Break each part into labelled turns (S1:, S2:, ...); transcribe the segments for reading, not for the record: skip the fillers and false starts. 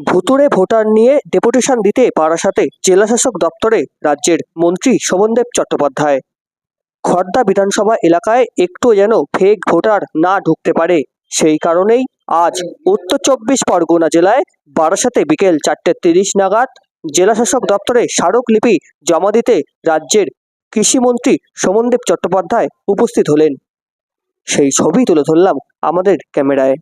S1: ভুতুড়ে ভোটার নিয়ে ডেপুটেশন দিতে বারাসাতে জেলাশাসক দপ্তরে রাজ্যের মন্ত্রী শোভনদেব চট্টোপাধ্যায়। খড়দা বিধানসভা এলাকায় একটু যেন ফেক ভোটার না ঢুকতে পারে, সেই কারণেই আজ উত্তর ২৪ পরগনা জেলায় বারাসাতে বিকেল ৪:৩০ নাগাদ জেলাশাসক দপ্তরে স্মারকলিপি জমা দিতে রাজ্যের কৃষিমন্ত্রী শোভনদেব চট্টোপাধ্যায় উপস্থিত হলেন। সেই ছবি তুলে ধরলাম আমাদের ক্যামেরায়।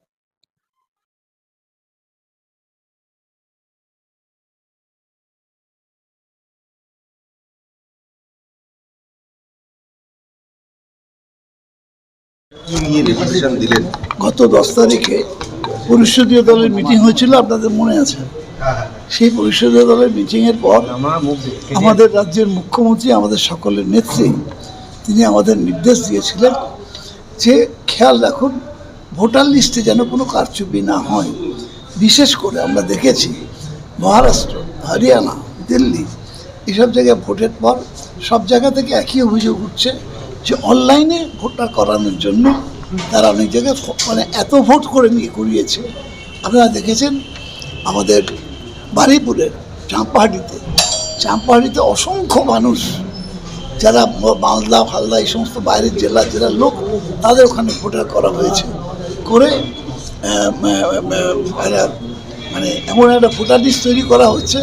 S2: গত 10 তারিখে পরিষদীয় দলের মিটিং হয়েছিল, আপনাদের মনে আছে? সেই পরিষদীয় দলের মিটিংয়ের পর আমাদের রাজ্যের মুখ্যমন্ত্রী, আমাদের সকলের নেত্রী, তিনি আমাদের নির্দেশ দিয়েছিলেন যে খেয়াল রাখুন ভোটার লিস্টে যেন কোনো কারচুপি না হয়। বিশেষ করে আমরা দেখেছি মহারাষ্ট্র, হরিয়ানা, দিল্লি এসব জায়গায় ভোটের পর সব জায়গা থেকে একই অভিযোগ উঠছে যে অনলাইনে ভোটটা করানোর জন্য তারা অনেক জায়গায় মানে এত ভোট করে নিয়ে করিয়েছে। আপনারা দেখেছেন আমাদের বারুইপুরের চাম্পাহাটিতে অসংখ্য মানুষ যারা মালদা ফালদা এই সমস্ত বাইরের জেলার লোক, তাদের ওখানে ভোটার করা হয়েছে, করে মানে এমন একটা ভোটার লিস্ট তৈরি করা হচ্ছে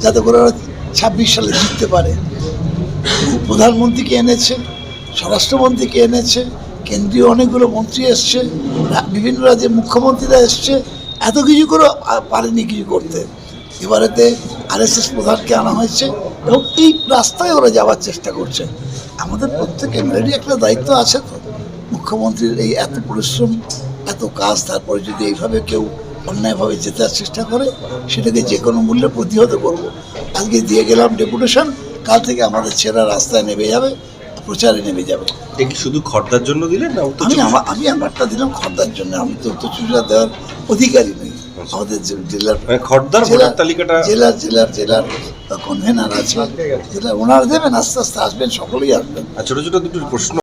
S2: যাতে করে ওরা 26 সালে জিততে পারে। প্রধানমন্ত্রীকে এনেছে, স্বরাষ্ট্রমন্ত্রীকে এনেছে, কেন্দ্রীয় অনেকগুলো মন্ত্রী এসছে, বিভিন্ন রাজ্যের মুখ্যমন্ত্রীরা এসছে, এত কিছু করে পারেনি কিছু করতে। এবারেতে RSS প্রধানকে আনা হয়েছে এবং এই রাস্তায় ওরা যাওয়ার চেষ্টা করছে। আমাদের প্রত্যেক এমএলএরই একটা দায়িত্ব আছে। তো মুখ্যমন্ত্রীর এই এত পরিশ্রম, এত কাজ, তারপরে যদি এইভাবে কেউ অন্যায়ভাবে জেতার চেষ্টা করে সেটাকে যে কোনো মূল্যে প্রতিহত করবো। আজকে দিয়ে গেলাম ডেপুটেশন, কাল থেকে আমাদের ছেলেরা রাস্তায় নেমে যাবে, প্রচারে নেমে যাবে।
S3: কি শুধু খড়দার জন্য দিলেন না?
S2: আমি আমারটা দিলাম খড়দার জন্য, আমি তো উত্তর চব্বিশ দেওয়ার অধিকারী নই। আমাদের জেলার
S3: খড়দার ভোটার তালিকাটা
S2: জেলার কনভেনার আছে, জেলার ওনারা দেবেন, আস্তে আস্তে আসবেন, সকলেই আসবেন।
S3: ছোট ছোট দুটো প্রশ্ন